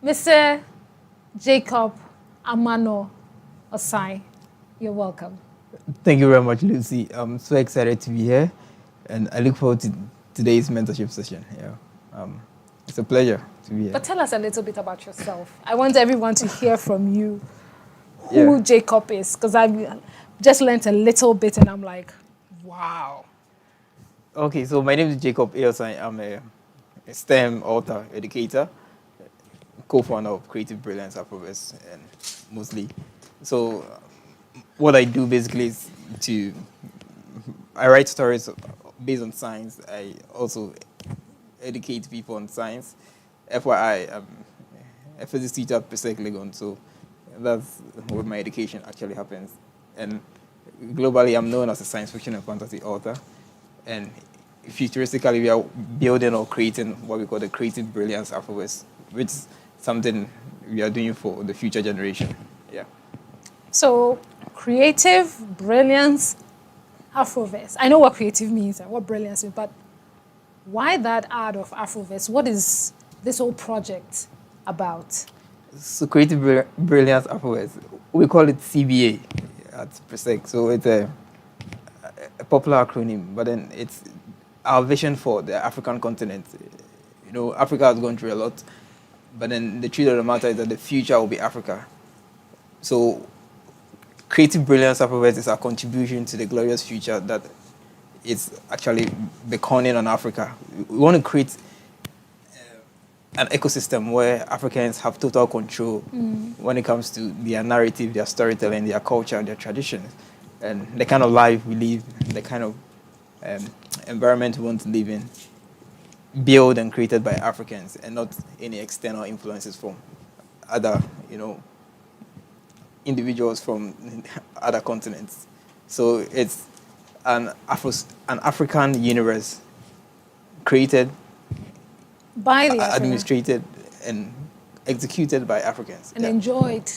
Mr. Jacob Amano Osae, you're welcome. Thank you very much, Lucy. I'm so excited to be here, and I look forward to today's mentorship session. It's a pleasure to be here. But tell us a little bit about yourself. I want everyone to hear from you who Jacob is, because I've just learned a little bit, and I'm like, wow. Okay, so my name is Jacob Osae. I'm a STEM author, educator, co-founder of Creative Brilliance Afroverse, and mostly. So what I do basically is I write stories based on science. I also educate people on science. FYI, I'm a physics teacher at Pacific Legon, so that's where my education actually happens. And globally, I'm known as a science fiction and fantasy author. And futuristically, we are building or creating what we call the Creative Brilliance Afroverse, which is something we are doing for the future generation. Yeah. So, Creative Brilliance Afroverse. I know what creative means and what brilliance means, but why that art of Afroverse? What is this whole project about? So Creative Brilliance Afroverse, we call it CBA at Presec. So it's a popular acronym, but then it's our vision for the African continent. You know, Africa has gone through a lot, but then the truth of the matter is that the future will be Africa. So Creative Brilliance Afroverse is our contribution to the glorious future that is actually beckoning on Africa. We want to create an ecosystem where Africans have total control when it comes to their narrative, their storytelling, their culture, their traditions, and the kind of life we live, the kind of environment we want to live in, built and created by Africans and not any external influences from other, individuals from other continents. So it's an African universe created, by the administrated, and executed by Africans. And enjoyed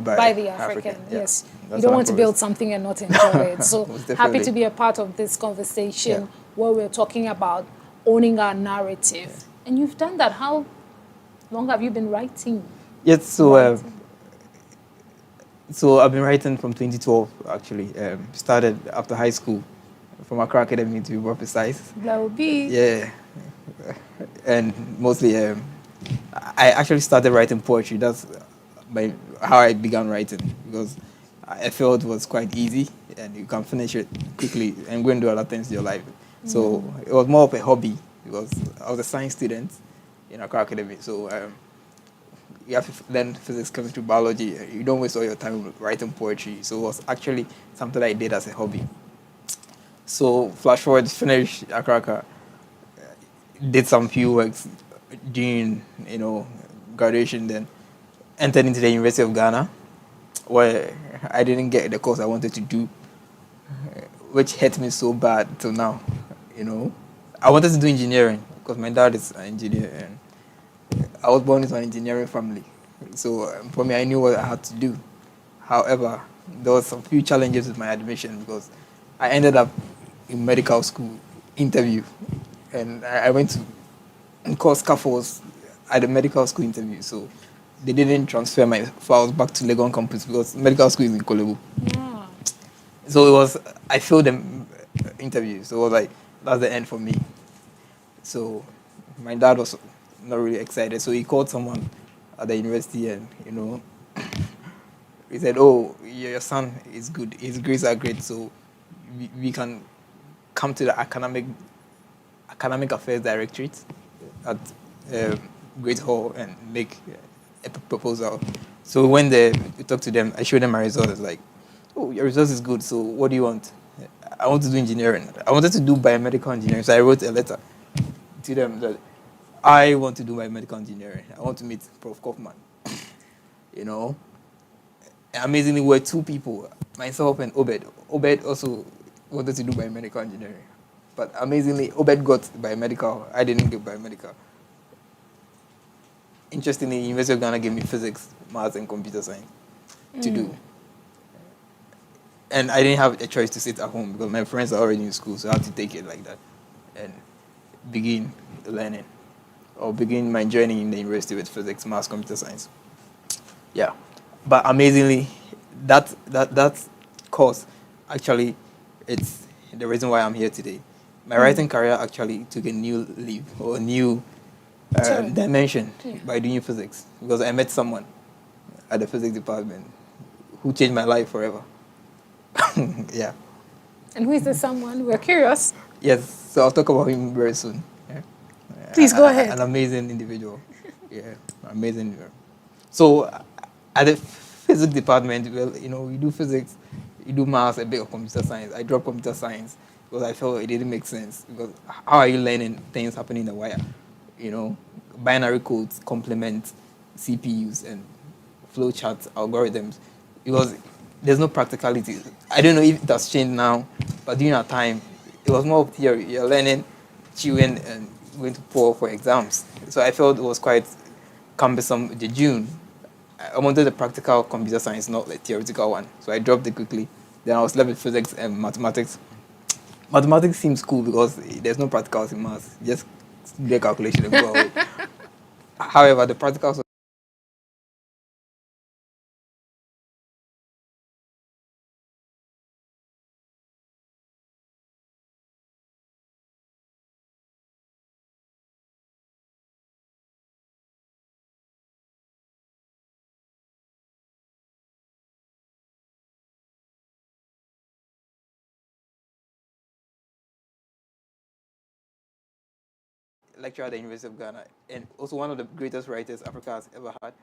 by the African. Yeah. Yes. That's You don't what want to build something and not enjoy it. So happy to be a part of this conversation where we're talking about owning our narrative. Yeah. And you've done that. How long have you been writing? Yes, so I've been writing from 2012, actually. Started after high school, from Accra Academy to be more precise. That would be. Yeah. And mostly, I actually started writing poetry. That's how I began writing, because I felt it was quite easy and you can finish it quickly and go and do other things in your life. So it was more of a hobby, because I was a science student in Accra Academy. So you have to learn physics, chemistry, biology. You don't waste all your time writing poetry. So it was actually something I did as a hobby. So flash forward, finished Accra, did some few works during, graduation, then entered into the University of Ghana, where I didn't get the course I wanted to do, which hurt me so bad till now. I wanted to do engineering because my dad is an engineer, and I was born into an engineering family. So for me, I knew what I had to do. However, there was some few challenges with my admission, because I ended up in medical school interview, and I went to cause scaffolds at the medical school interview. So they didn't transfer my files back to Legon campus, because medical school is in Kolebu. Yeah. So I failed the interview. So it was like, that's the end for me. So my dad was not really excited. So he called someone at the university and, he said, "Oh, your son is good. His grades are great. So we can come to the academic affairs directorate at Great Hall and make a proposal." So when we talked to them, I showed them my results. It's like, "Oh, your results is good. So what do you want?" "I want to do engineering. I wanted to do biomedical engineering." So I wrote a letter to them that I want to do biomedical engineering. I want to meet Prof. Kaufman. Amazingly, we were two people, myself and Obed. Obed also wanted to do biomedical engineering. But amazingly, Obed got biomedical. I didn't get biomedical. Interestingly, University of Ghana gave me physics, maths, and computer science to do. And I didn't have a choice to sit at home, because my friends are already in school, so I had to take it like that and begin learning. or begin my journey in the university with physics, maths, computer science. Yeah, but amazingly, that course actually, it's the reason why I'm here today. My writing career actually took a new leap or a new Sure. dimension Yeah. by doing physics, because I met someone at the physics department who changed my life forever. Yeah. And who is this someone? We're curious. Yes. So I'll talk about him very soon. Yeah. Please go ahead. An amazing individual. Yeah, amazing individual. So at the physics department, well, we do physics, you do maths, a bit of computer science. I dropped computer science because I felt it didn't make sense. Because how are you learning things happening in the wire? Binary codes complement CPUs and flowchart algorithms, because there's no practicality. I don't know if it has changed now, but during our time, it was more of theory. You're learning, chewing, and going to pour for exams. So I felt it was quite cumbersome. The June, I wanted a practical computer science, not a theoretical one. So I dropped it quickly. Then I was left with physics and mathematics. Mathematics seems cool because there's no practicals in maths. Just get calculation and go away. However, the practicals. Lecturer at the University of Ghana, and also one of the greatest writers Africa has ever had.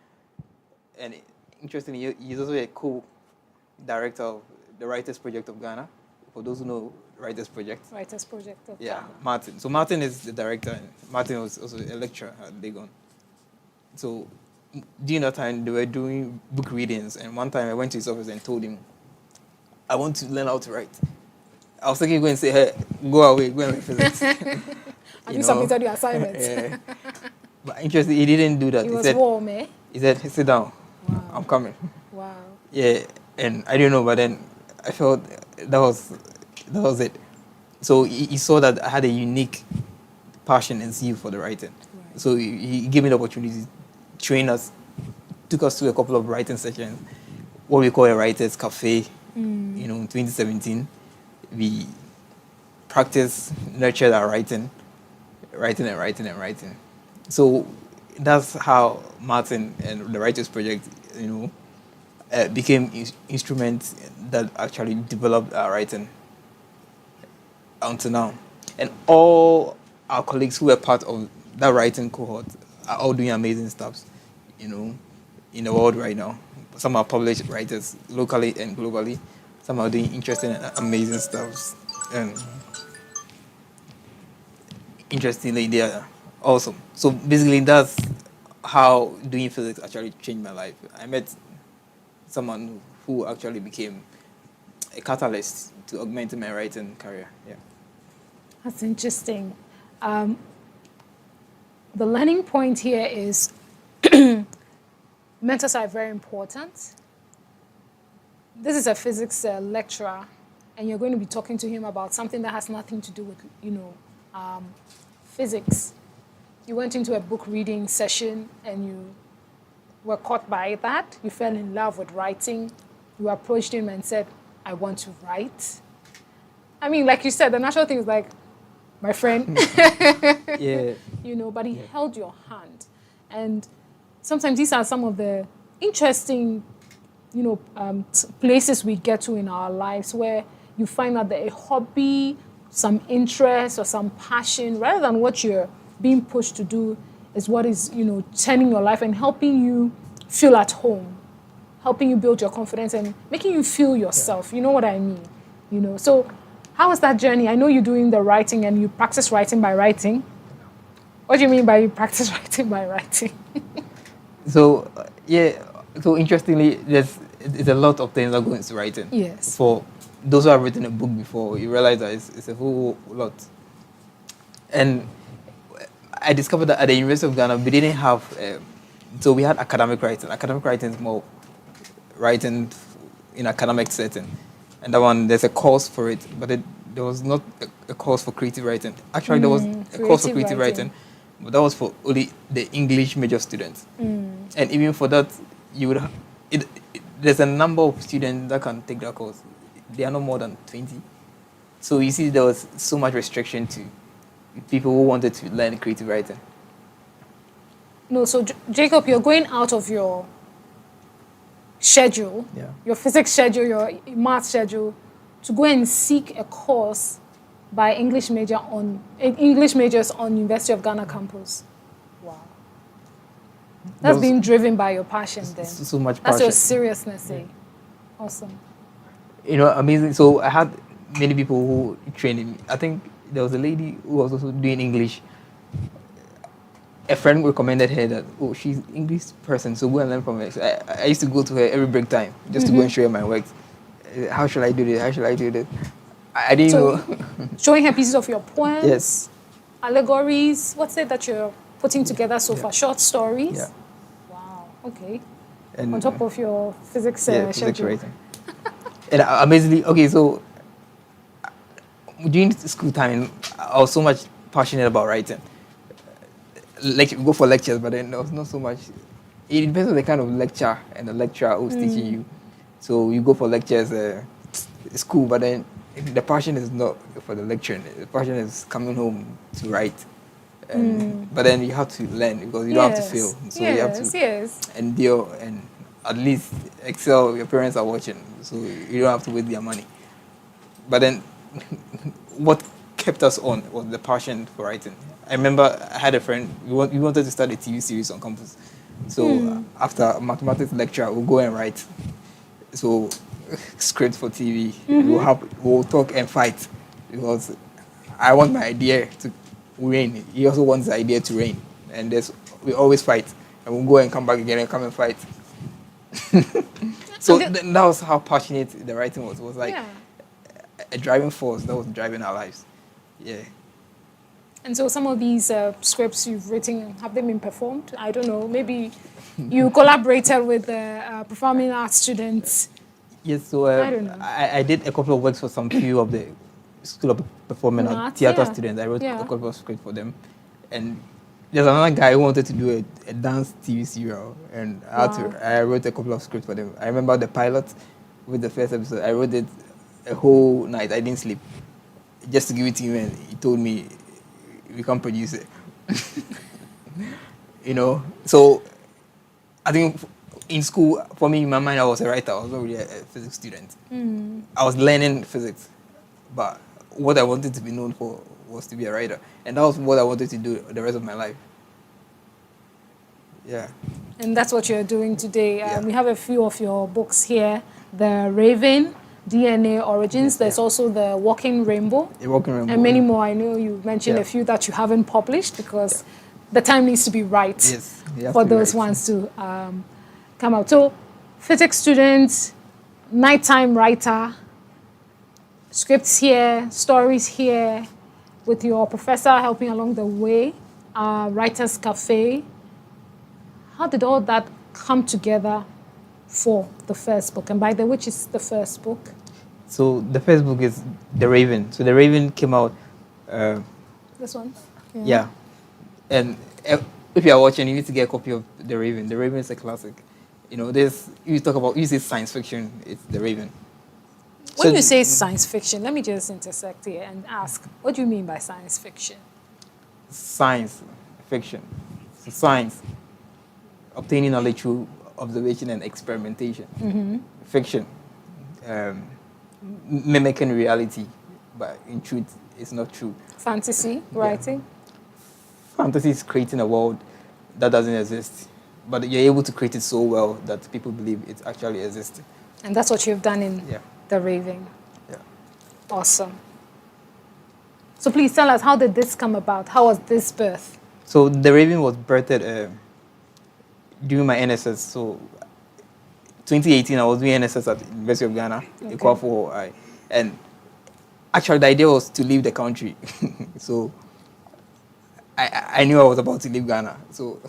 And interestingly, he's also a co-director of the Writers Project of Ghana. For those who know Writers Project. Writers Project of Yeah, Ghana. Martin. So Martin is the director, and Martin was also a lecturer at Legon. So during that time, they were doing book readings, and one time I went to his office and told him, I want to learn how to write. I was thinking, go and say, hey, go away, go and learn physics. Have you submitted your assignment? Yeah. But interesting, he didn't do that. It was warm, eh? He said, sit down, Wow. I'm coming. Wow. Yeah, and I don't know, but then I felt that was it. So he saw that I had a unique passion and zeal for the writing. Right. So he gave me the opportunity to train us, took us to a couple of writing sessions, what we call a writer's cafe. In 2017, we practiced, nurtured our writing. So that's how Martin and the Writers Project, became instruments that actually developed our writing until now. And all our colleagues who were part of that writing cohort are all doing amazing stuff, in the world right now. Some are published writers locally and globally. Some are doing interesting and amazing stuff. And interestingly, they are awesome. So basically, that's how doing physics actually changed my life. I met someone who actually became a catalyst to augment my writing career. Yeah. That's interesting. The learning point here is mentors are very important. This is a physics lecturer, and you're going to be talking to him about something that has nothing to do with, physics. You went into a book reading session and you were caught by that. You fell in love with writing. You approached him and said, I want to write. I mean, like you said, the natural thing is like, my friend. Yeah. But he held your hand. And sometimes these are some of the interesting, places we get to in our lives where you find out that a hobby, some interest or some passion, rather than what you're being pushed to do, is what is, turning your life and helping you feel at home, helping you build your confidence and making you feel yourself. You know what I mean? So how was that journey? I know you're doing the writing and you practice writing by writing. What do you mean by you practice writing by writing? So, so interestingly, there's a lot of things that go into writing. Yes. For those who have written a book before, you realize that it's a whole lot. And I discovered that at the University of Ghana, we didn't have, so we had academic writing. Academic writing is more writing in academic setting. And that one, there's a course for it, but there was not a course for creative writing. Actually, there was a course for creative writing, but that was for only the English major students. And even for that, you would there's a number of students that can take that course. They are no more than 20. So you see, there was so much restriction to people who wanted to learn creative writing. No, so Jacob, you're going out of your schedule, your physics schedule, your math schedule, to go and seek a course by English majors on University of Ghana campus. Wow. That's being driven by your passion then. So much passion. That's your seriousness, eh? Awesome. You know, amazing. So I had many people who trained me. I think there was a lady who was also doing English. A friend recommended her that, oh, she's an English person, so go and learn from her. So I used to go to her every break time just to go and show her my works. How should I do this? How should I do this? I didn't know. Showing her pieces of your poems, yes, allegories. What's it that you're putting together so far? Short stories? Yeah. Wow, okay. And on top of your physics physics schedule. writing. And amazingly, okay, so during school time, I was so much passionate about writing. Like, go for lectures, but then there was not so much. It depends on the kind of lecture and the lecturer who's teaching you. So you go for lectures, school, but then the passion is not for the lecturing. The passion is coming home to write. But then you have to learn because you don't have to fail. So you have to endure and at least excel. Your parents are watching, so you don't have to waste their money. But then what kept us on was the passion for writing. I remember I had a friend, we wanted to start a TV series on campus. So after a mathematics lecture, we'll go and write. So script for TV, we'll talk and fight because I want my idea to reign. He also wants the idea to reign. And we always fight. And we'll go and come back again and come and fight. So that was how passionate the writing was. It was like a driving force that was driving our lives. Yeah. And so some of these scripts you've written, have they been performed? I don't know. Maybe you collaborated with performing arts students. Yes, so I don't know. I did a couple of works for some few of the School of Performing Arts theater students. I wrote a couple of scripts for them. And there's another guy who wanted to do a dance TV serial. And I wrote a couple of scripts for them. I remember the pilot with the first episode. I wrote it a whole night. I didn't sleep. Just to give it to him, and he told me, we can't produce it. You know, so I think in school, for me, in my mind, I was a writer. I was not really a physics student. I was learning physics, but what I wanted to be known for was to be a writer, and that was what I wanted to do the rest of my life. Yeah. And that's what you're doing today. We have a few of your books here: The Raven, DNA Origins. There's also The Walking Rainbow. The Walking Rainbow. And many more. I know you mentioned a few that you haven't published because the time needs to be right for those ones to come out. So, physics students, nighttime writer, scripts here, stories here, with your professor helping along the way, Writers Cafe. How did all that come together for the first book? And by the way, which is the first book? So the first book is The Raven. So The Raven came out. This one? Yeah. And if you are watching, you need to get a copy of The Raven. The Raven is a classic. You know, you say science fiction, it's The Raven. When you say science fiction, let me just intersect here and ask, what do you mean by science fiction? Science fiction. So science, obtaining knowledge through observation and experimentation. Fiction, mimicking reality, but in truth, it's not true. Fantasy writing? Fantasy is creating a world that doesn't exist, but you're able to create it so well that people believe it actually exists. And that's what you've done in The Raven. Yeah. Awesome. So please tell us, how did this come about? How was this birth? So The Raven was birthed during my NSS. So 2018, I was doing NSS at the University of Ghana, Equafor. And actually, the idea was to leave the country. So I knew I was about to leave Ghana. So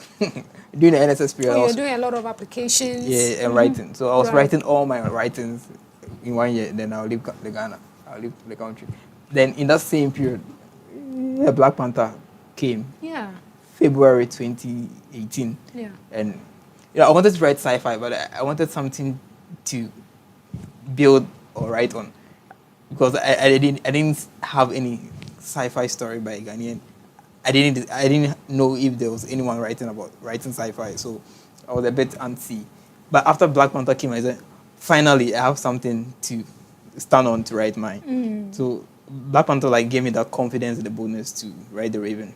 during the NSS period, you're doing a lot of applications. Yeah, and writing. So I was writing all my writings in 1 year. Then I'll leave Ghana. I'll leave the country. Then in that same period, Black Panther came. Yeah. February 2018. Yeah. And I wanted to write sci-fi, but I wanted something to build or write on, because I didn't have any sci-fi story by a Ghanaian. I didn't know if there was anyone writing sci-fi, so I was a bit antsy. But after Black Panther came, I said, finally, I have something to stand on to write mine. So Black Panther gave me that confidence and the boldness to write The Raven.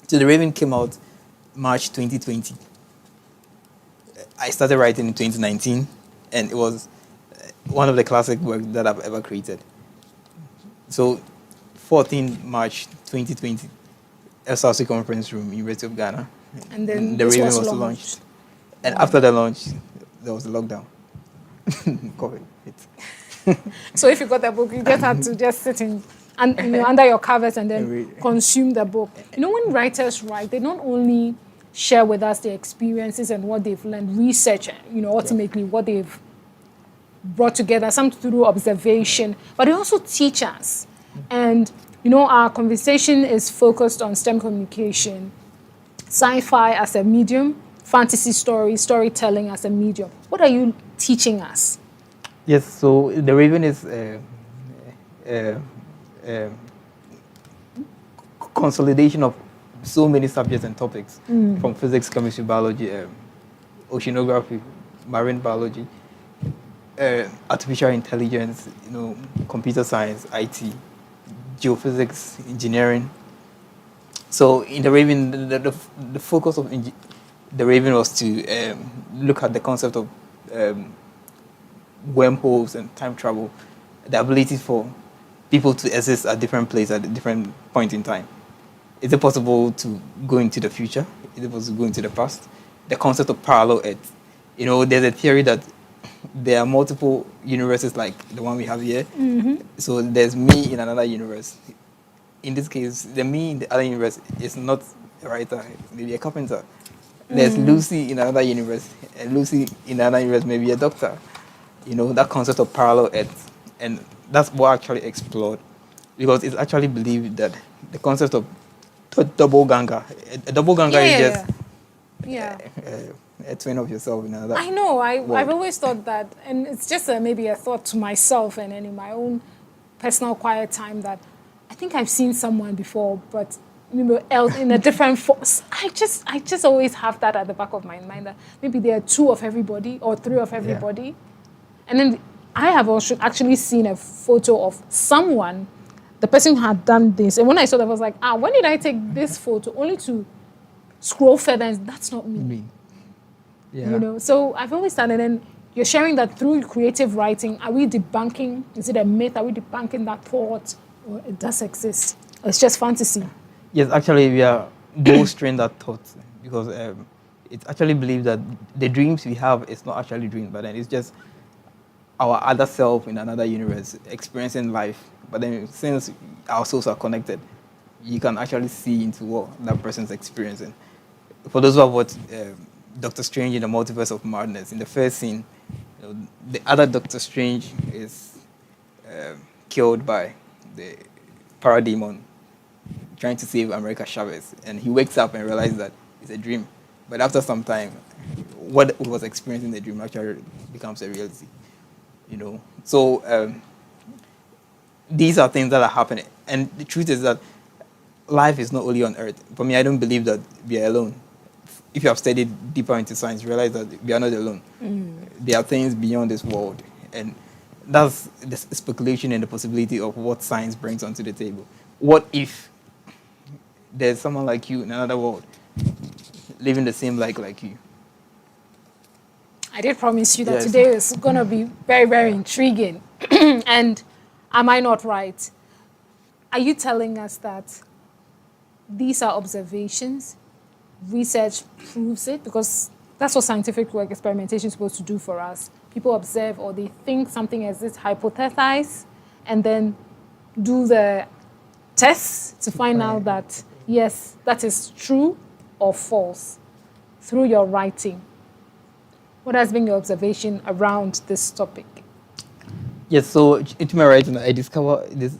So The Raven came out March 2020. I started writing in 2019, and it was one of the classic works that I've ever created. So 14 March 2020, SRC Conference Room, University of Ghana. And then The this Raven was was launched. launched. And after the launch, there was a lockdown. COVID hit. So if you got the book, you just had to just sit in and under your covers and then consume the book. When writers write, they not only share with us their experiences and what they've learned, research, ultimately what they've brought together, some through observation, but they also teach us. And our conversation is focused on STEM communication, sci-fi as a medium, fantasy storytelling as a medium. What are you teaching us? Yes, so The Raven is consolidation of so many subjects and topics, from physics, chemistry, biology, oceanography, marine biology, artificial intelligence, computer science, IT, geophysics, engineering. So in The Raven, the focus of The Raven was to look at the concept of wormholes and time travel, the ability for people to exist at different places at a different point in time. Is it possible to go into the future? Is it possible to go into the past? The concept of parallel Earth. There's a theory that there are multiple universes like the one we have here. So there's me in another universe. In this case, the me in the other universe is not a writer, maybe a carpenter. There's Lucy in another universe, and Lucy in another universe, maybe a doctor. That concept of parallel Earth. And that's what I actually explored, because it's actually believed that the concept of double ganga. A double ganga is just a twin of yourself in another. I know. I've world. always thought that, and it's just maybe a thought to myself and in my own personal quiet time, that I think I've seen someone before, but else in a different force. I just always have that at the back of my mind, that maybe there are two of everybody or three of everybody. Yeah. And then I have also actually seen a photo of someone, the person who had done this. And when I saw that, I was like, when did I take this photo? Only to scroll further and that's not me. Yeah. So I've always done it. And you're sharing that through creative writing. Are we debunking? Is it a myth? Are we debunking that thought? Or it does exist? Or it's just fantasy? Yes, actually, we are bolstering that thought, because it's actually believed that the dreams we have is not actually dreams, but then it's just our other self in another universe experiencing life. But then since our souls are connected, you can actually see into what that person's experiencing. For those who have watched Doctor Strange in the Multiverse of Madness, in the first scene, the other Doctor Strange is killed by the parademon trying to save America Chavez, and he wakes up and realizes that it's a dream. But after some time, what he was experiencing in the dream actually becomes a reality. So these are things that are happening, and the truth is that life is not only on Earth. For me, I don't believe that we are alone. If you have studied deeper into science, you realize that we are not alone. There are things beyond this world, and that's the speculation and the possibility of what science brings onto the table. What if there's someone like you in another world living the same life like you? I did promise you that today is going to be very, very intriguing. And am I not right? Are you telling us that these are observations? Research proves it? Because that's what scientific work, experimentation is supposed to do for us. People observe or they think something exists, hypothesize, and then do the tests to find out that, yes, that is true or false through your writing. What has been your observation around this topic? Yes, so into my writing, I discovered this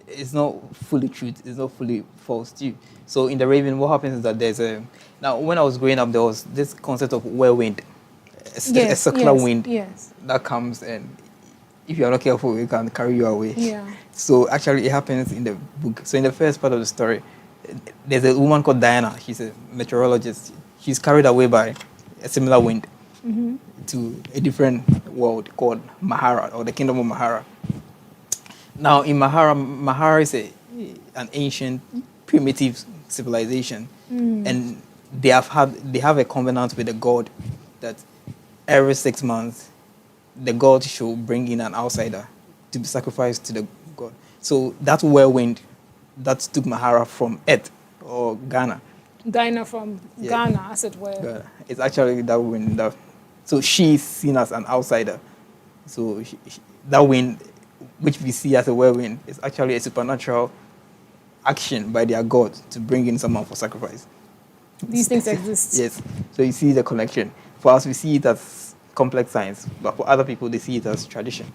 it's not fully truth, it's not fully false too. So in the Raven, what happens is that there's a now when I was growing up, there was this concept of whirlwind, a circular wind that comes, and if you're not careful, it can carry you away. Yeah. So actually, it happens in the book. So in the first part of the story, there's a woman called Diana. She's a meteorologist. She's carried away by a similar wind to a different world called Mahara, or the kingdom of Mahara. Now, in Mahara is an ancient, primitive civilization, and they have a covenant with the god that every 6 months, the god should bring in an outsider to be sacrificed to the god. So that whirlwind that took Mahara from Earth or Ghana. Diana from Ghana, as it were. Ghana. It's actually that wind. So she's seen as an outsider. So that wind, which we see as a whirlwind, is actually a supernatural action by their god to bring in someone for sacrifice. These things exist. Yes. So you see the connection. For us, we see it as complex science, but for other people, they see it as tradition.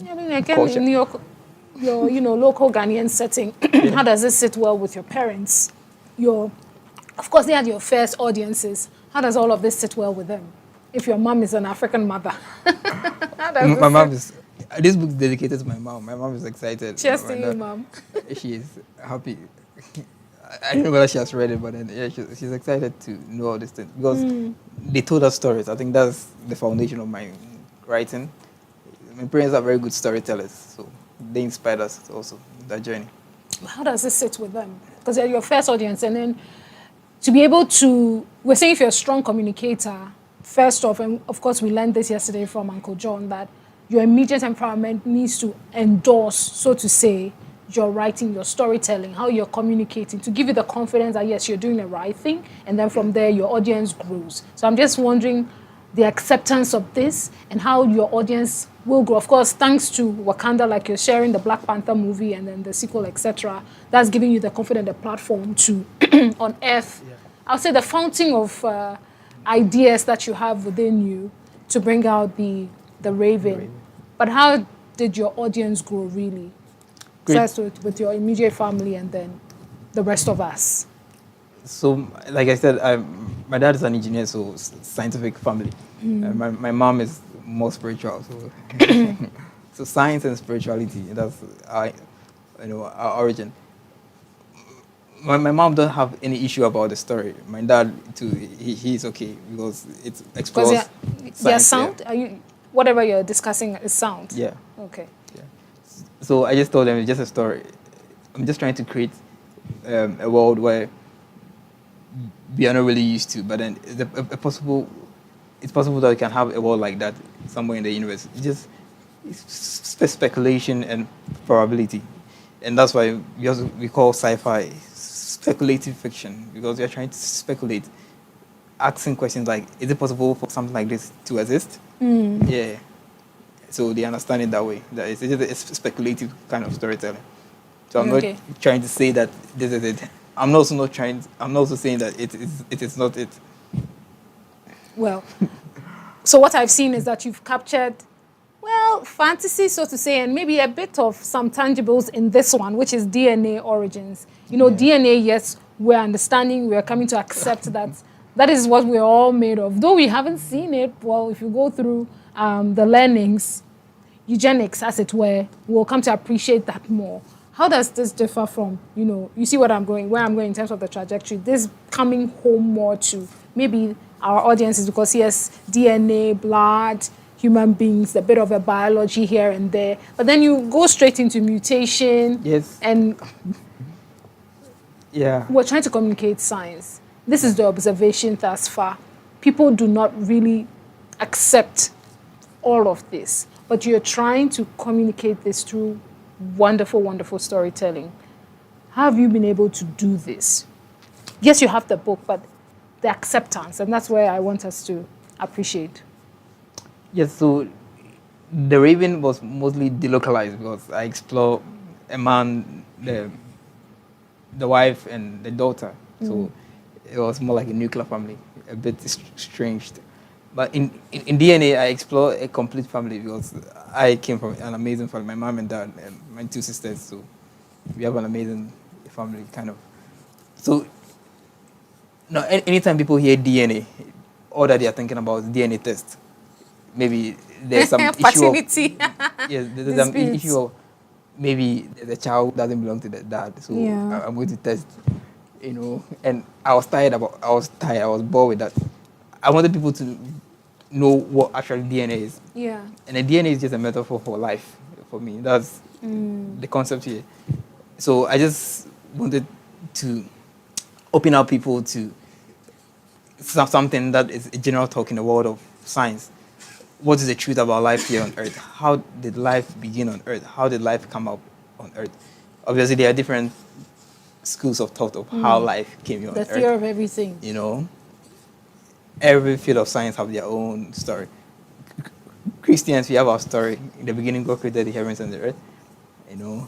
I mean, again, in your local Ghanaian setting, how does this sit well with your parents? Of course, they are your first audiences. How does all of this sit well with them? If your mom is an African mother, my mom is. This book is dedicated to my mom. My mom is excited. Cheers to you, mom. She is happy. I don't know whether she has read it, but then she's excited to know all these things because they told us stories. I think that's the foundation of my writing. My parents are very good storytellers, so they inspired us also in that journey. How does this sit with them? Because they're your first audience, and then to be able to, we're saying if you're a strong communicator, first off, and of course we learned this yesterday from Uncle John, that your immediate environment needs to endorse, so to say, your writing, your storytelling, how you're communicating, to give you the confidence that, yes, you're doing the right thing. And then from there, your audience grows. So I'm just wondering the acceptance of this and how your audience will grow. Of course, thanks to Wakanda, like you're sharing the Black Panther movie and then the sequel, etc. That's giving you the confidence, the platform to unearth, I'll say, the fountain of ideas that you have within you to bring out the Raven. But how did your audience grow, really? First with your immediate family and then the rest of us. So, like I said, my dad is an engineer, so scientific family. My mom is more spiritual, so so science and spirituality, that's our origin. My mom don't have any issue about the story. My dad too, he's okay because it explores science. Sound. Yeah. Whatever you're discussing is sound. Yeah. Okay. So I just told them it's just a story. I'm just trying to create a world where we are not really used to, but then it's possible that we can have a world like that somewhere in the universe. It's speculation and probability, and that's why we call sci-fi speculative fiction, because we are trying to speculate, asking questions like, is it possible for something like this to exist? Yeah. So they understand it that way. That it's just a speculative kind of storytelling. So I'm not trying to say that this is it. I'm also saying that it is not it. Well, so what I've seen is that you've captured, fantasy, so to say, and maybe a bit of some tangibles in this one, which is DNA origins. DNA, yes, we're understanding, we're coming to accept that is what we're all made of. Though we haven't seen it, if you go through the learnings, eugenics, as it were, we'll come to appreciate that more. How does this differ from, you see where I'm going in terms of the trajectory, this coming home more to maybe our audiences, because yes, DNA, blood, human beings, a bit of a biology here and there, but then you go straight into mutation. Yes. And yeah, we're trying to communicate science. This is the observation thus far. People do not really accept all of this, but you're trying to communicate this through wonderful, wonderful storytelling. How have you been able to do this? Yes, you have the book, but the acceptance, and that's where I want us to appreciate. Yes, so the Raven was mostly delocalized because I explore a man, the wife, and the daughter. So it was more like a nuclear family, a bit estranged. But in DNA, I explore a complete family because I came from an amazing family, my mom and dad and my two sisters. So we have an amazing family, kind of. So now, anytime people hear DNA, all that they are thinking about is DNA test. Maybe there's some issue of Fertility. yes, there's some Disputes. issue of maybe the child doesn't belong to the dad, so Yeah. I'm going to test, you know. And I was tired, I was bored with that. I wanted people to know what actually DNA is, Yeah. and the DNA is just a metaphor for life. For me, that's the concept here. So I just wanted to open up people to something that is a general talk in the world of science. What is the truth about life here on Earth? How did life begin on Earth? How did life come up on Earth? Obviously, there are different schools of thought of how life came here on The Earth. theory of everything. You know, every field of science have their own story. Christians, we have our story. In the beginning, God created the heavens and the earth. You know,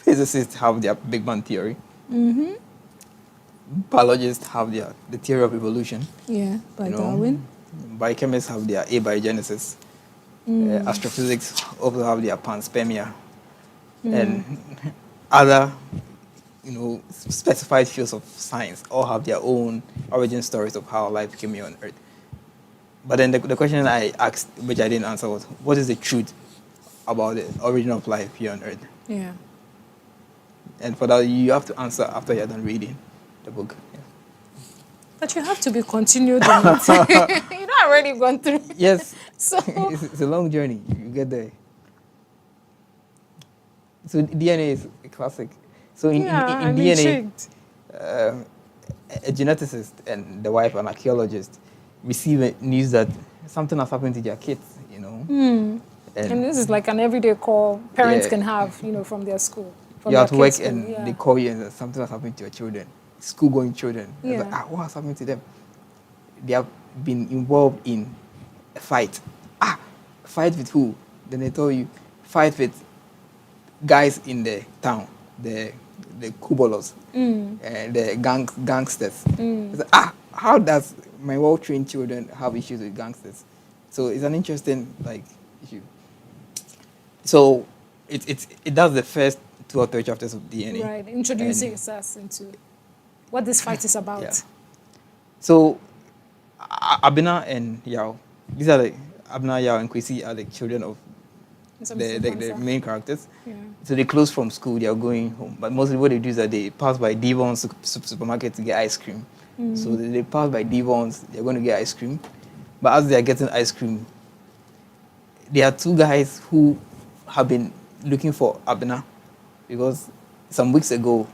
physicists have their Big Bang theory. Biologists have the theory of evolution. Yeah, by You know, Darwin. biochemists have their abiogenesis. Astrophysics also have their panspermia, and other, you know, specified fields of science all have their own origin stories of how life came here on Earth. But then the question I asked, which I didn't answer, was what is the truth about the origin of life here on Earth? Yeah. And for that, you have to answer after you're done reading the book. Yeah. But you have to be continued in it. You not already gone through. Yes, So it's a long journey. You get there. So DNA is a classic. So yeah, in I'm DNA, intrigued. a geneticist and the wife, an archaeologist, receive news that something has happened to their kids, you know. And this is like an everyday call parents Yeah. can have, from their school. From You're their at work kids' school. and Yeah. they call you and say something has happened to your children, school-going children. It's like, Yeah. what has happened to them? They have been involved in a fight. Fight with who? Then they tell you, fight with guys in the town, the kubolos, and the gangsters. It's like, how does my well-trained children have issues with gangsters? So it's an interesting issue. So it does the first 2 or 3 chapters of DNA. Right. Introducing And- us into what this fight is about. Yeah. So Abina and Yao, these are Abina, Yao, and Kwesi are the children of the main characters. Yeah. So they close from school, they are going home. But mostly what they do is that they pass by Devon's supermarket to get ice cream. So they pass by Devon's, they're going to get ice cream. But as they are getting ice cream, there are 2 guys who have been looking for Abina because some weeks ago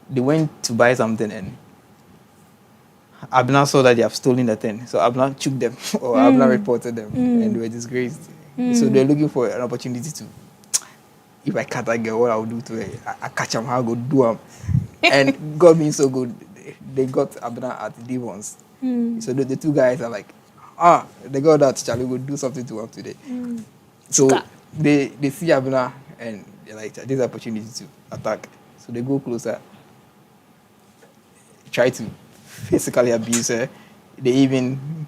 they went to buy something and Abna saw that they have stolen the thing. So Abna took them or Abna reported them and they were disgraced. So they're looking for an opportunity to, if I catch that girl, what I'll do to her, I catch him, how I go do him. And God being so good, they got Abna at Devon's. So the 2 guys are like, they got that Charlie will do something to him today. So they see Abna and they're like, there's an opportunity to attack. So they go closer, try to physically abuse her. They even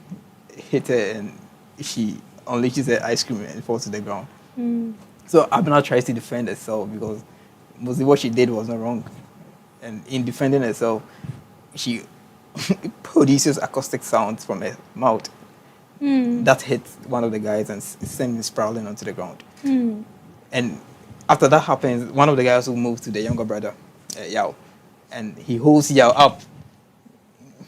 hit her and she unleashes her ice cream and falls to the ground. So Abna tries to defend herself because mostly what she did was not wrong. And in defending herself, she produces acoustic sounds from her mouth. That hits one of the guys and sends him sprawling onto the ground. And after that happens, one of the guys who moves to the younger brother, Yao, and he holds Yao up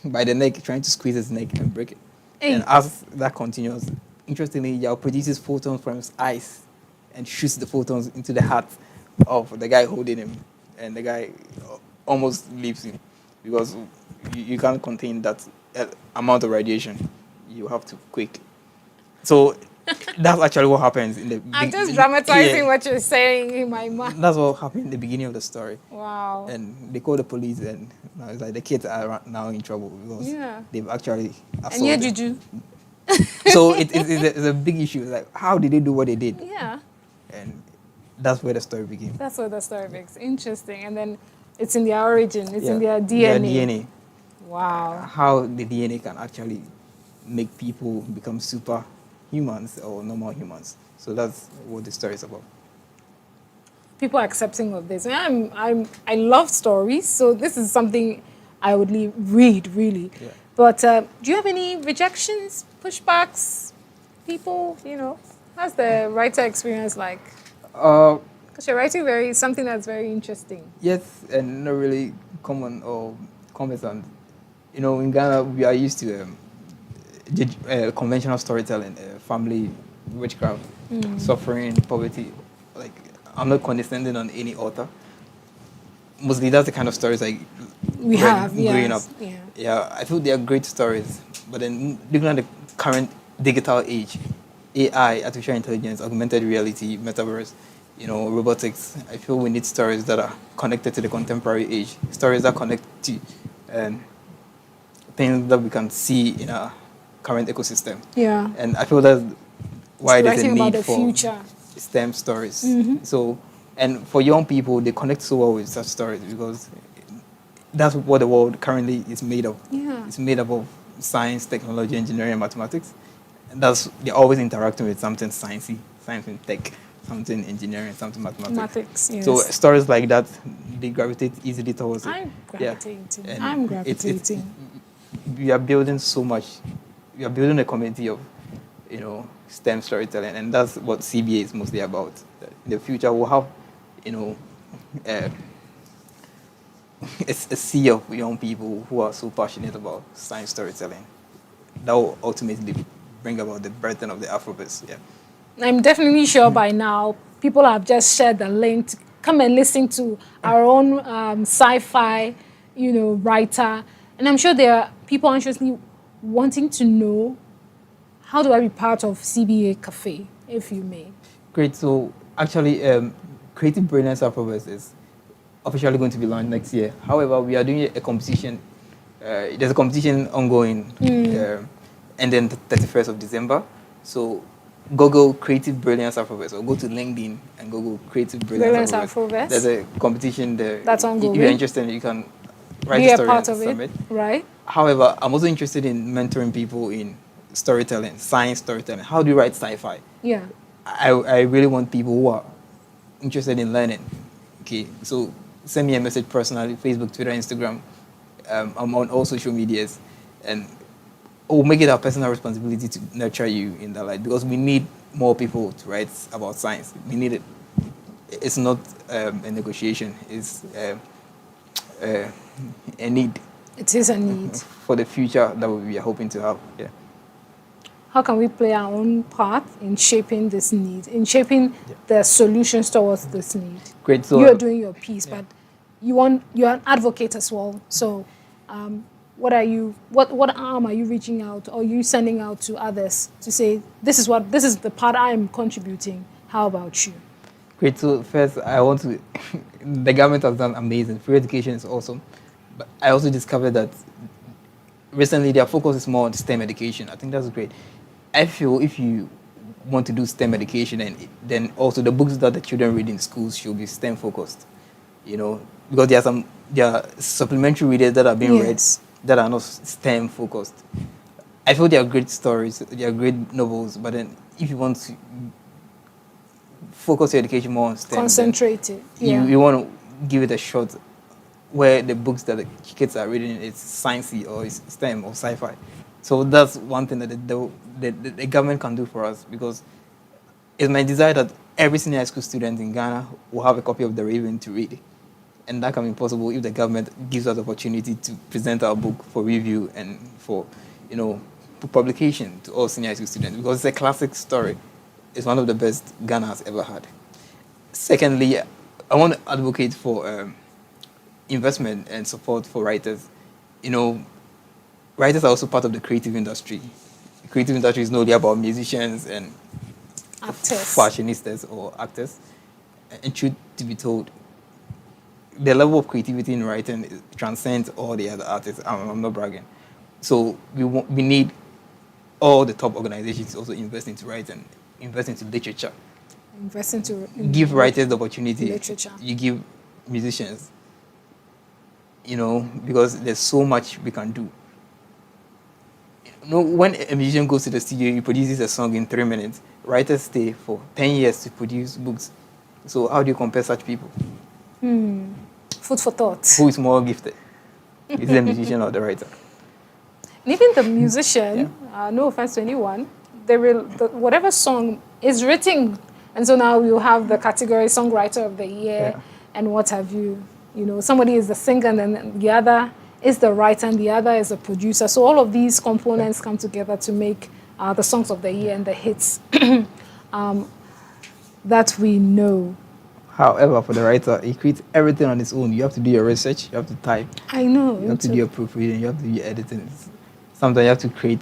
by the neck, trying to squeeze his neck and break it. Hey. And as that continues, interestingly, Yao produces photons from his eyes and shoots the photons into the heart of the guy holding him. And the guy almost leaves him because you can't contain that amount of radiation. You have to quick. So that's actually what happens in the I'm just dramatizing what you're saying in my mind. That's what happened in the beginning of the story. Wow. And they call the police, and now it's like the kids are now in trouble because they've actually assaulted. And here, Juju. So it's a big issue. Like, how did they do what they did? Yeah. And that's where the story began. That's where the story begins. Interesting. And then it's in their origin. It's in their DNA. Their DNA. Wow. How the DNA can actually make people become superhumans or normal humans. So that's what the story is about. people accepting of this? I love stories, so this is something I would read really. Yeah. But do you have any rejections, pushbacks, people? How's the writer experience like? Uh, Because you're writing something that's very interesting. yes, and not really common or cumbersome. In Ghana, we are used to conventional storytelling, family, witchcraft, suffering, poverty. Like, I'm not condescending on any author. Mostly that's the kind of stories We read have, growing up. yes. Yeah. Yeah, I feel they are great stories. But then looking at the current digital age, AI, artificial intelligence, augmented reality, metaverse, robotics, I feel we need stories that are connected to the contemporary age, stories that connect to um, things that we can see in our current ecosystem. Yeah. And I feel that's why there's a Writing about need the for future. STEM stories. So, and for young people, they connect so well with such stories because that's what the world currently is made of. Yeah. It's made up of science, technology, engineering, and mathematics. And they're always interacting with something sciencey, science and tech, something engineering, something mathematics. Mathematics, yes. So stories like that, they gravitate easily towards it. I'm gravitating. And I'm it's- gravitating. we are building so much. We are building a community of, STEM storytelling, and that's what CBA is mostly about. In the future, we'll have, uh, a sea of young people who are so passionate about science storytelling. That will ultimately bring about the birthing of the Afroverse. Yeah. I'm definitely sure by now people have just shared the link to come and listen to our own sci-fi, writer. And I'm sure there are people anxiously wanting to know, how do I be part of CBA Cafe, if you may? Great. So actually, Creative Brilliance Afroverse is officially going to be launched next year. However, we are doing a competition. There's a competition ongoing, and then the 31st of December. So Google Creative Brilliance Afroverse, or go to LinkedIn and Google Creative Brilliance Afroverse. There's a competition there. That's ongoing. If you're interested, you can write Be a a story part and of submit. it, right? However, I'm also interested in mentoring people in storytelling, science storytelling. How do you write sci-fi? Yeah. I really want people who are interested in learning. Okay, so send me a message personally, Facebook, Twitter, Instagram. I'm on all social medias, and we'll make it our personal responsibility to nurture you in that light, because we need more people to write about science. We need it. It's not a negotiation. It's a need. It is a need. For the future that we are hoping to have. Yeah. How can we play our own part in shaping this need, in shaping the solutions towards this need? Great. So you're doing your piece, but you're an advocate as well. So, what arm are you reaching out, or are you sending out to others to say, this is the part I am contributing? How about you? Great. So first, I want to. The government has done amazing. Free education is awesome, but I also discovered that recently their focus is more on STEM education. I think that's great. I feel if you want to do STEM education, and then also the books that the children read in schools should be STEM focused. Because there are supplementary readers that are being read that are not STEM focused. I feel they are great stories, they are great novels, but then if you want to focus your education more on STEM, concentrate it. Yeah. You want to give it a shot where the books that the kids are reading is sciencey or it's STEM or sci-fi. So that's one thing that the government can do for us, because it's my desire that every senior high school student in Ghana will have a copy of The Raven to read. And that can be possible if the government gives us the opportunity to present our book for review and for publication to all senior high school students, because it's a classic story. It's one of the best Ghana has ever had. Secondly, I want to advocate for investment and support for writers. Writers are also part of the creative industry. The creative industry is not only about musicians and actors, fashionistas or actors. And truth to be told, the level of creativity in writing transcends all the other artists. I'm not bragging. So we need all the top organizations to also invest into writing, invest into literature. Invest into give writers the opportunity. Literature. You give musicians, because there's so much we can do. When a musician goes to the studio, he produces a song in 3 minutes. Writers stay for 10 years to produce books. So how do you compare such people? Food for thought. Who is more gifted? Is it the musician or the writer? And even the musician, Yeah. no offense to anyone, whatever song is written, and so now you have the category songwriter of the year Yeah. and what have you. You know, somebody is the singer and then the other is the writer and the other is the producer. So all of these components come together to make the songs of the year and the hits that we know. However, for the writer, he creates everything on his own. You have to do your research, you have to type, I know. you have to do your proofreading, you have to do your editing. Sometimes you have to create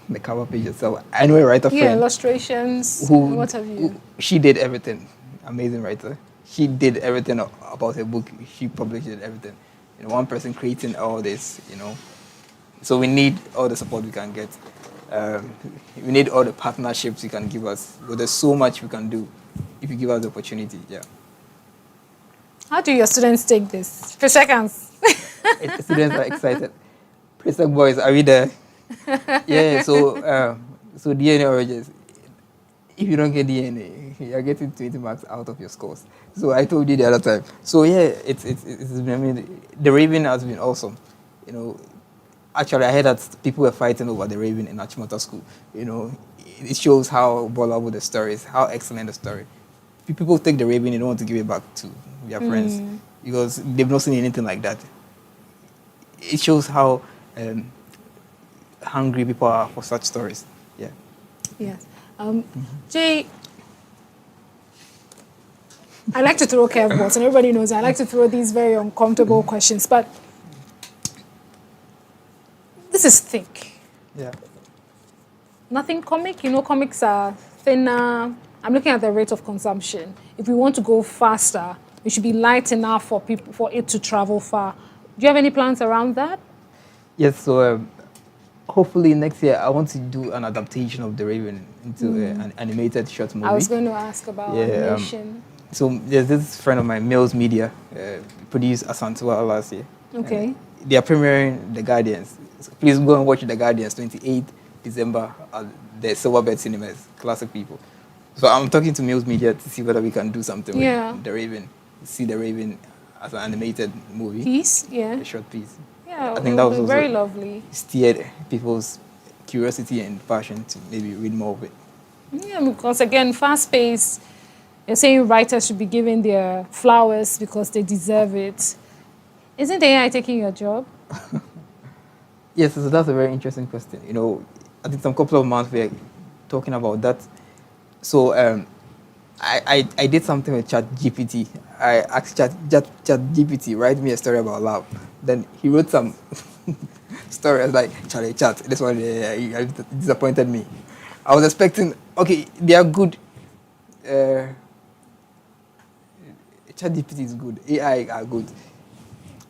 the cover page yourself. I know a writer Yeah, friend illustrations, who, what have you. she did everything. Amazing writer. She did everything about her book. She published it, everything. You know, one person creating all this, you know. So we need all the support we can get. We need all the partnerships you can give us. But there's so much we can do if you give us the opportunity. Yeah. How do your students take this? 3 seconds. Students are excited. Press boys, are we there? Yeah. So DNA origins. If you don't get DNA, you're getting 20 marks out of your scores. So I told you the other time. So yeah, it's been, I mean, the Raven has been awesome. You know, actually I heard that people were fighting over the Raven in Achimota School. You know, it shows how ballable the story is, how excellent the story. People take the Raven, they don't want to give it back to their friends because they've not seen anything like that. It shows how hungry people are for such stories. Yeah. Yes. Jay, I like to throw curveballs, and everybody knows I like to throw these very uncomfortable questions, but this is thick. Yeah. Nothing comic. You know, comics are thinner. I'm looking at the rate of consumption. If we want to go faster, it should be light enough for people for it to travel far. Do you have any plans around that? Yes, so hopefully next year I want to do an adaptation of The Raven into an animated short movie. I was going to ask about animation. So there's this friend of mine, Mills Media, produced Asantua last year. Okay. They are premiering The Guardians. So please go and watch The Guardians, 28th December at the Silverbird Cinemas, classic people. So I'm talking to Mills Media to see whether we can do something with The Raven, see The Raven as an animated movie. Piece, yeah. A short piece. Yeah, I think that was also very lovely. Steered people's curiosity and passion to maybe read more of it. Yeah, because again, fast paced, you're saying writers should be given their flowers because they deserve it. Isn't AI taking your job? Yes, so that's a very interesting question. You know, I think some couple of months we were talking about that. So I did something with ChatGPT. I asked ChatGPT, write me a story about love. Then he wrote some story. I was like, Charlie, chat, this one disappointed me. I was expecting, okay, they are good. ChatGPT is good. AI are good.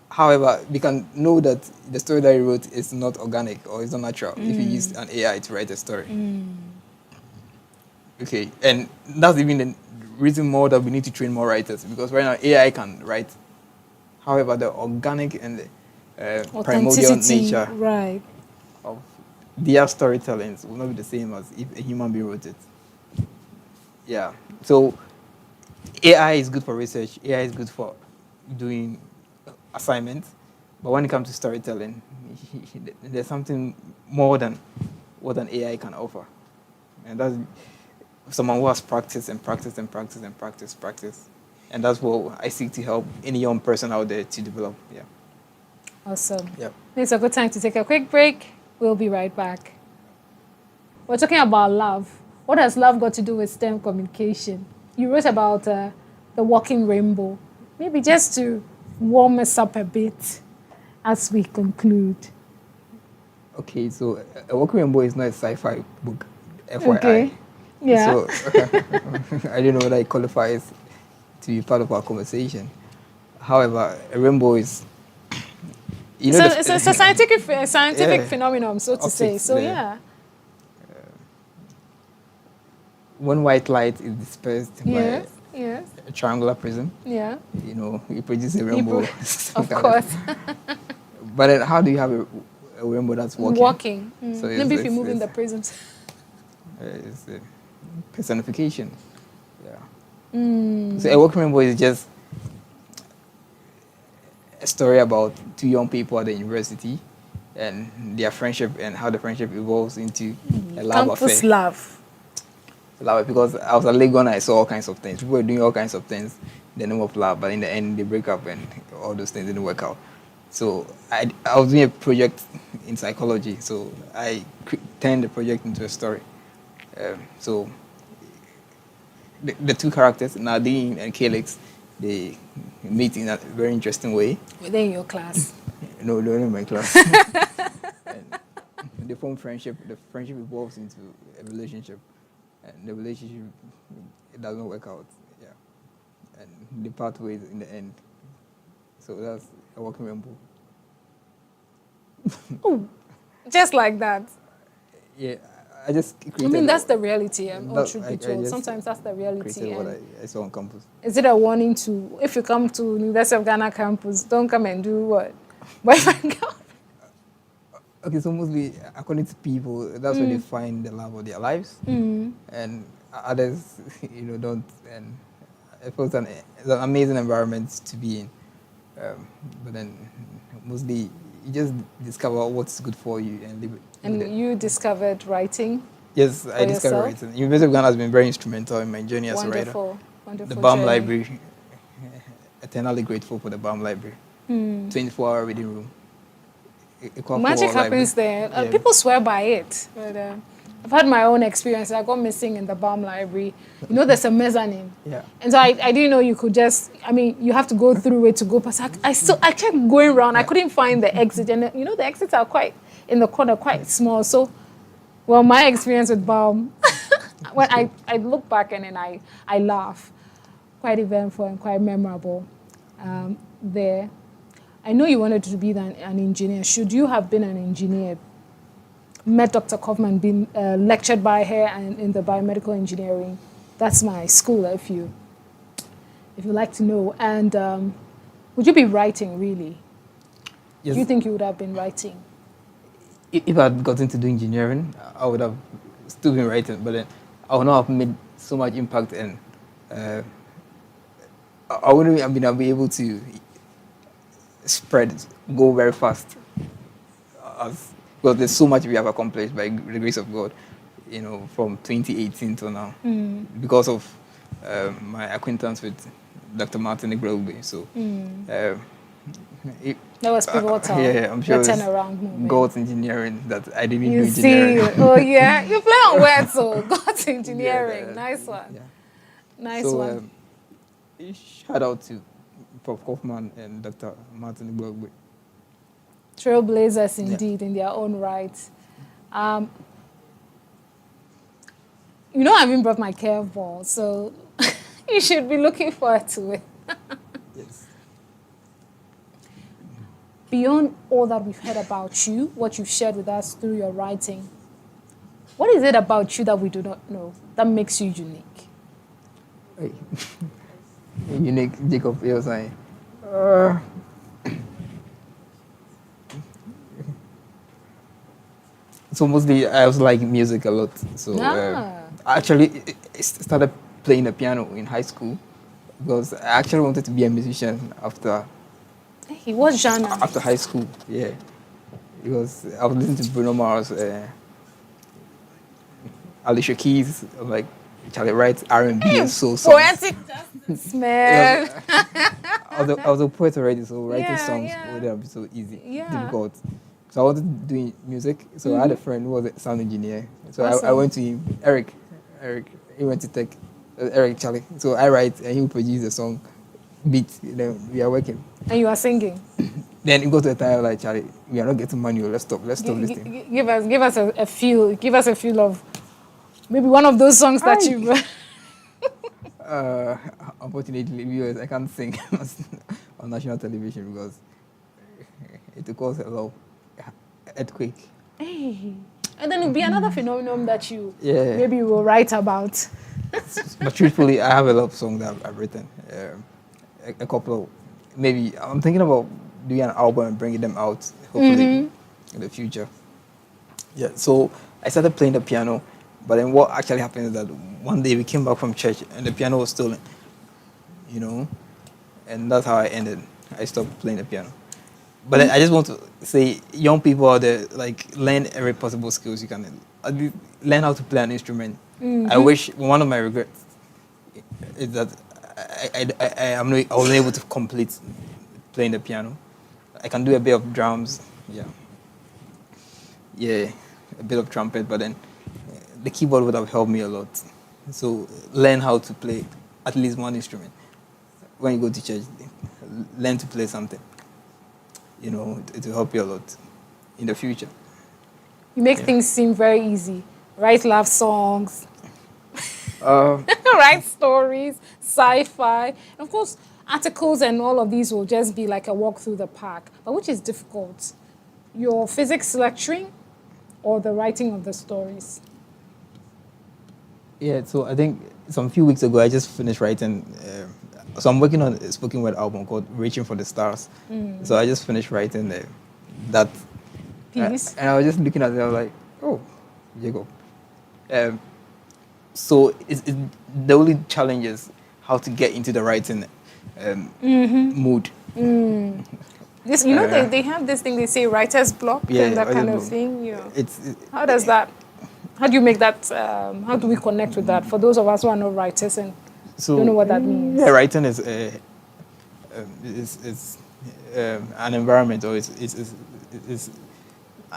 However, we can know that the story that he wrote is not organic or it's not natural if you use an AI to write a story. Okay, and that's even the reason more that we need to train more writers because right now AI can write. However, the organic and the primordial nature of their storytelling will not be the same as if a human being wrote it. Yeah, so AI is good for research. AI is good for doing assignments, but when it comes to storytelling, there's something more than what an AI can offer, and that's someone who has practiced and practiced and practiced and practiced, and that's what I seek to help any young person out there to develop. Yeah. Awesome. Yep. It's a good time to take a quick break. We'll be right back. We're talking about love. What has love got to do with STEM communication? You wrote about the walking rainbow. Maybe just to warm us up a bit as we conclude. Okay, so A Walking Rainbow is not a sci-fi book, FYI. Okay. Yeah. So I don't know whether it qualifies to be part of our conversation. However, a rainbow is, you know, it's a scientific phenomenon, so to say. So yeah. When white light is dispersed by Yes. a triangular prism, Yeah. you know, you produce a rainbow. Of course. But then how do you have a rainbow that's walking? So maybe if you move in the prisms. It's a personification. Yeah. So A Working Rainbow is just a story about two young people at the university and their friendship and how the friendship evolves into a love Campus affair. love. Love, because I was at Legon, I saw all kinds of things. People were doing all kinds of things in the name of love, but in the end, they break up and all those things didn't work out. So I was doing a project in psychology, so I turned the project into a story. So the two characters, Nadine and Calix, they meet in a very interesting way. Were they in your class? No, they're in my class. And they form friendship. The friendship evolves into a relationship, and the relationship, it doesn't work out. Yeah, and they part ways in the end. So that's A Working Rainbow. Oh, just like that. Yeah, I just created. I mean, that's the reality. All that- truth I- be I told, just sometimes that's the reality. created what And I saw on campus. is it a warning to, if you come to University of Ghana campus, don't come and do what? Boyfriend girl? Okay, so mostly according to people, that's where they find the love of their lives, and others, don't. And it was it's an amazing environment to be in, but then mostly you just discover what's good for you and live it. And you discovered writing. Yes, I discovered yourself? writing. University of Ghana has been very instrumental in my journey as a writer. Wonderful, wonderful The BAM journey. Library, eternally grateful for the BAM Library. 24-hour reading room. Magic happens there. Yeah. People swear by it. But I've had my own experience. I got missing in the BAM library. There's a mezzanine. Yeah. And so I didn't know you could you have to go through it to go past. I kept going around. I couldn't find the exit. And the exits are quite in the corner, quite small. So, well, my experience with BAM, when I look back and then I laugh. Quite eventful and quite memorable there. I know you wanted to be an engineer. Should you have been an engineer? Met Dr. Kaufman, been lectured by her and in the biomedical engineering. That's my school, if you like to know. And would you be writing, really? Yes. Do you think you would have been writing? If I had gotten to do engineering, I would have still been writing, but then I would not have made so much impact, and I wouldn't have been able to go very fast. Because there's so much we have accomplished by the grace of God, from 2018 till now, because of my acquaintance with Dr. Martin Igrelbe. So, That was pivotal. I'm sure The it's turnaround moment. God's engineering that I didn't do You see, engineering. oh yeah, you play on words, so God's engineering. Yeah, Nice one. Yeah. Nice So, one. shout out to Prof. Kaufman and Dr. Martin Igbogbe. Trailblazers indeed in their own right. I haven't brought my curveball, so you should be looking forward to it. Yes. Beyond all that we've heard about you, what you've shared with us through your writing, what is it about you that we do not know that makes you unique? Hey. Unique Jacob Osae. So mostly I was like music a lot. So I actually started playing the piano in high school because I actually wanted to be a musician after What genre? after high school. Yeah, because I was listening to Bruno Mars, Alicia Keys, like Charlie Wright's R&B and soul songs. Poetic justice, man. I was a poet already, so writing Yeah, songs yeah. wouldn't be so easy, Yeah. difficult. So I wanted to do music. So I had a friend who was a sound engineer. So I Awesome. went to him, Eric, he went to tech, Eric Charlie. So I write and he will produce the song, beat, then we are working. And you are singing. Then it goes to a time like, Charlie, we are not getting money, let's stop this thing. Give us a feel. Give us a feel of maybe one of those songs that you. Unfortunately, viewers, I can't sing on national television because it will cause a lot of earthquake. Hey. And then it'll be another phenomenon that you Yeah. maybe you will write about. But truthfully, I have a lot of songs that I've written. A couple of, maybe I'm thinking about doing an album and bringing them out, hopefully, in the future. Yeah, so I started playing the piano, but then what actually happened is that one day we came back from church and the piano was stolen. you know, and that's how I ended. I stopped playing the piano. But I just want to say, young people out there, like, learn every possible skills you can. At least learn how to play an instrument. I wish one of my regrets is that I wasn't able to complete playing the piano. I can do a bit of drums, yeah, a bit of trumpet, but then the keyboard would have helped me a lot. So learn how to play at least one instrument. When you go to church, learn to play something. You know, it will help you a lot in the future. You make things seem very easy. Write love songs, Uh, write stories, sci-fi. Of course, articles and all of these will just be like a walk through the park. But which is difficult? Your physics lecturing or the writing of the stories? yeah, so I think some few weeks ago I just finished writing. So I'm working on a spoken word album called "Reaching for the Stars." So I just finished writing that Piece. and I was just looking at it. I was like, "Oh, Jacob." So the only challenge is how to get into the writing mood. This, you know, they have this thing they say writer's block and that kind of block. thing. You know, It's how does that? How do you make that? How do we connect with that? For those of us who are not writers and so don't know what that means. Yeah, writing is an environment, or it's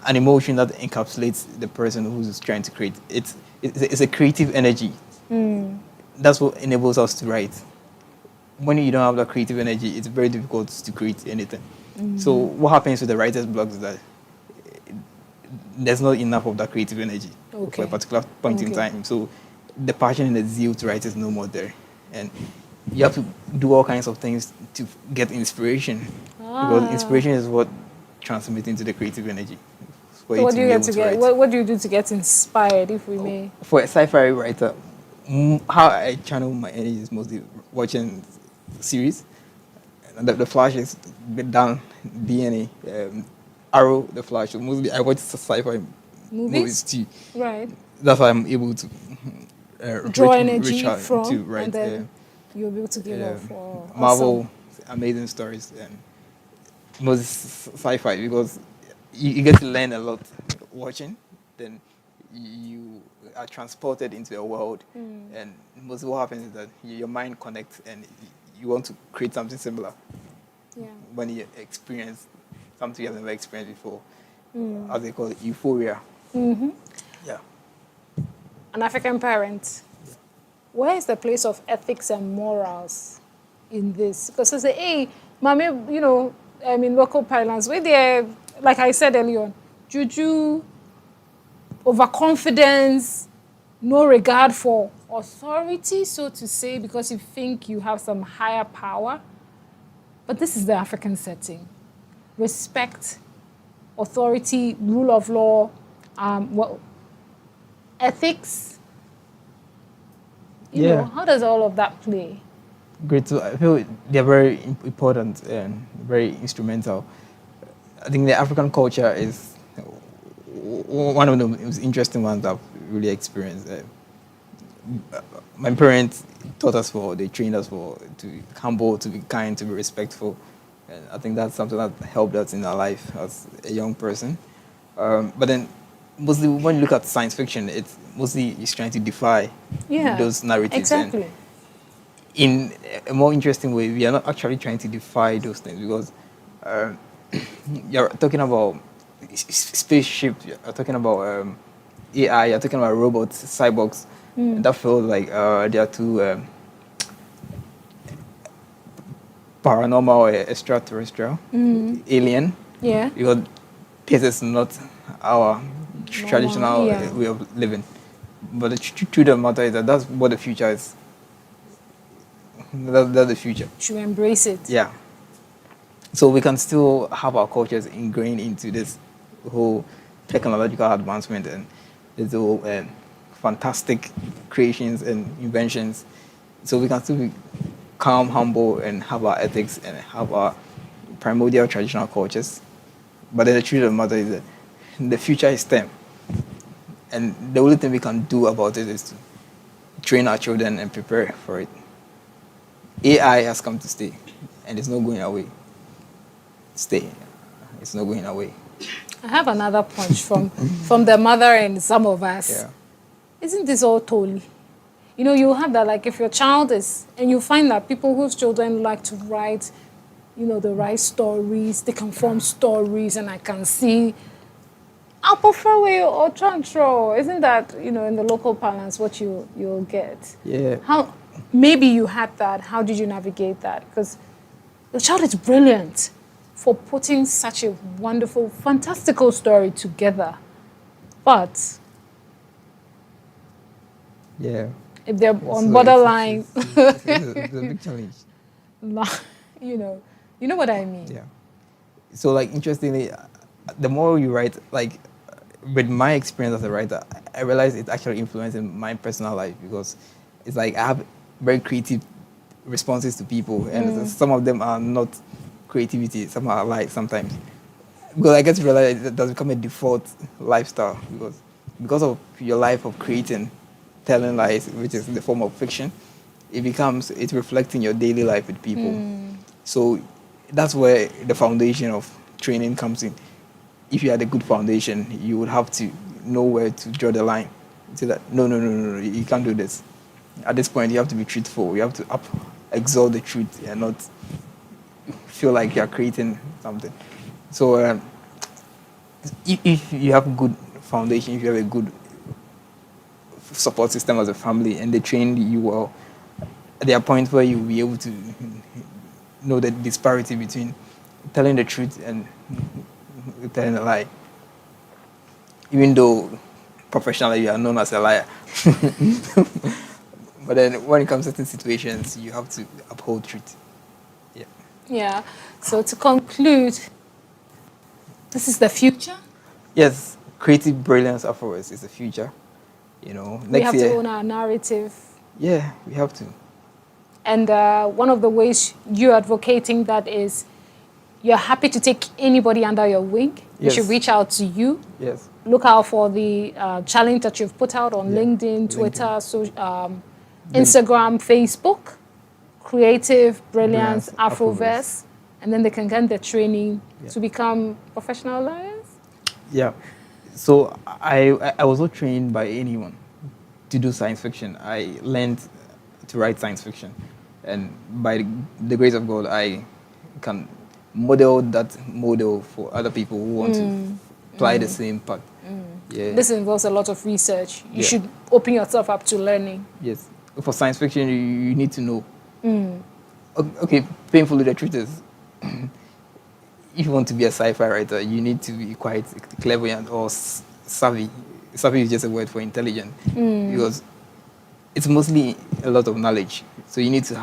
an emotion that encapsulates the person who's trying to create. It's a creative energy. That's what enables us to write. When you don't have that creative energy, it's very difficult to create anything. So what happens with the writer's block is that there's not enough of that creative energy for a particular point in time. So the passion and the zeal to write is no more there. And you have to do all kinds of things to get inspiration. Because inspiration is what transmits into the creative energy. So what do you what do you do to get inspired, if we may? For a sci-fi writer, how I channel my energy is mostly watching series. The Flash is done, DNA, Arrow, The Flash. So mostly I watch sci-fi movies too. Right. That's why I'm able to draw energy from, to write. And then you'll be able to give off Marvel, amazing stories, and most sci-fi, because you get to learn a lot watching. Then you are transported into a world, and most what happens is that your mind connects, and you want to create something similar. Yeah. When you experience something you have never experienced before, as they call it, euphoria. Yeah. An African parent, where is the place of ethics and morals in this? Because I say, hey, mommy, you know, I mean, local parlance, where they, like I said earlier, juju, overconfidence, no regard for authority, so to say, because you think you have some higher power. But this is the African setting. Respect, authority, rule of law, ethics. You know, how does all of that play? Great. So I feel they're very important and very instrumental. I think the African culture is one of the most interesting ones I've really experienced. My parents they trained us to be humble, to be kind, to be respectful. And I think that's something that helped us in our life as a young person. But then, mostly when you look at science fiction, it's trying to defy those narratives. Exactly. And in a more interesting way, we are not actually trying to defy those things, because you're talking about spaceship, you're talking about AI, you're talking about robots, cyborgs. That feels like they are too paranormal or extraterrestrial, alien. Yeah. Because this is not our traditional way of living. But the truth of the matter is that that's what the future is. That's the future. Should embrace it. Yeah. So we can still have our cultures ingrained into this whole technological advancement and this whole fantastic creations and inventions. So we can still be calm, humble, and have our ethics and have our primordial traditional cultures. But then the truth of the matter is that the future is STEM. And the only thing we can do about it is to train our children and prepare for it. AI has come to stay, and it's not going away. Stay. It's not going away. I have another punch from the mother and some of us. Yeah. Isn't this all totally? You know, you have that, like if your child is, and you find that people whose children like to write, you know, they write stories, they can form stories, and I can see, I'll prefer way or transro. Isn't that, you know, in the local parlance, what you'll get? Yeah. How, maybe you had that, how did you navigate that? Because the child is brilliant for putting such a wonderful, fantastical story together. But Yeah. if they're So on borderline, it's a big challenge. you know what I mean? Yeah. So, like, interestingly, the more you write, like, with my experience as a writer, I realized it's actually influencing my personal life, because it's like I have very creative responses to people, and some of them are not creativity, some are light sometimes. Because I get to realize it does become a default lifestyle, because of your life of creating, telling lies, which is the form of fiction, it's reflecting your daily life with people. So that's where the foundation of training comes in. If you had a good foundation, you would have to know where to draw the line. Say that no, you can't do this. At this point, you have to be truthful. You have to exalt the truth and not feel like you're creating something. So if you have good foundation, if you have a good support system as a family, and they train you well, there are points where you'll be able to know the disparity between telling the truth and telling a lie. Even though professionally you are known as a liar. But then when it comes to certain situations, you have to uphold truth. Yeah. Yeah. So to conclude, this is the future. Yes, Creative Brilliance Afroverse is the future. You know, We next have year. to own our narrative. Yeah, we have to. And one of the ways you're advocating that is you're happy to take anybody under your wing. They Yes. should reach out to you. Yes. Look out for the challenge that you've put out on Yeah, LinkedIn, LinkedIn. Twitter, Instagram, Facebook, Creative Brilliance Brilliance Afroverse. Afroverse. And then they can get the training Yeah. to become professional liars. Yeah. So I was not trained by anyone to do science fiction. I learned to write science fiction, and by the grace of God, I can model that model for other people who want to apply the same path. Yeah. This involves a lot of research. You Yeah. should open yourself up to learning. Yes. For science fiction, you need to know. Okay, painfully, the truth is, if you want to be a sci-fi writer, you need to be quite clairvoyant or savvy. Savvy is just a word for intelligent, because it's mostly a lot of knowledge. So you need to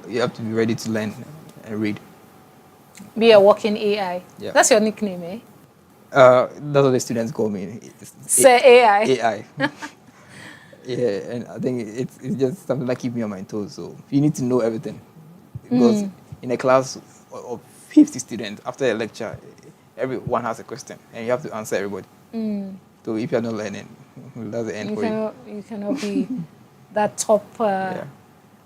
you have to be ready to learn and read. Be a walking AI. Yeah. That's your nickname, eh? That's what the students call me. Say AI. AI. Yeah, and I think it's just something that keeps me on my toes. So you need to know everything, because in a class of 50 students, after a lecture, everyone has a question, and you have to answer everybody. So if you're not learning, that's the end for you. You cannot be that top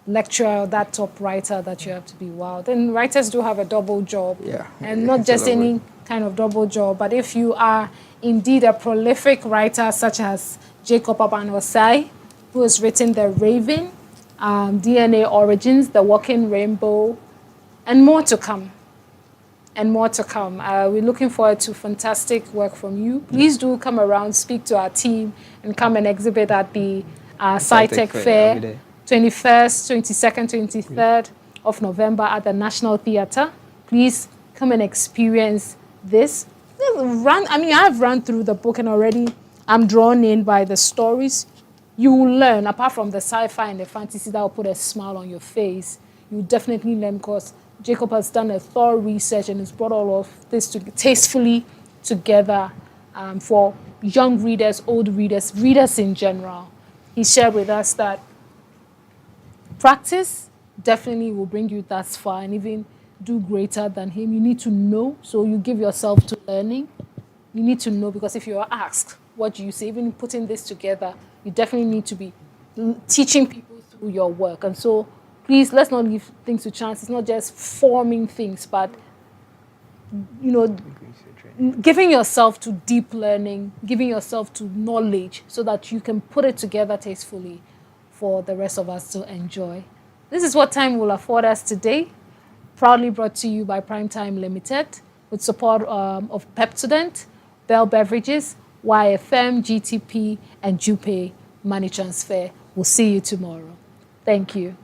lecturer, that top writer that you have to be. Wow. Then writers do have a double job. Yeah. And not It's a just lot of any work. kind of double job, but if you are indeed a prolific writer such as Jacob Osae, who has written The Raven, DNA Origins, The Walking Rainbow, and more to come. And more to come. We're looking forward to fantastic work from you. Please do come around, speak to our team, and come and exhibit at the Sci-Tech Fair, I'll be Fair, there. 21st, 22nd, 23rd of November at the National Theatre. Please come and experience this. I've run through the book and already I'm drawn in by the stories. You will learn, apart from the sci-fi and the fantasy that will put a smile on your face, you will definitely learn, because Jacob has done a thorough research and has brought all of this tastefully together for young readers, old readers, readers in general. He shared with us that practice definitely will bring you thus far and even do greater than him. You need to know, so you give yourself to learning. You need to know, because if you are asked, what do you say? Even putting this together, you definitely need to be teaching people through your work. And so please, let's not leave things to chance. It's not just forming things, but, you know, giving yourself to deep learning, giving yourself to knowledge so that you can put it together tastefully for the rest of us to enjoy. This is what time will afford us today. Proudly brought to you by Primetime Limited with support of Pepsodent, Bell Beverages, YFM, GTP, and Jupe Money Transfer. We'll see you tomorrow. Thank you.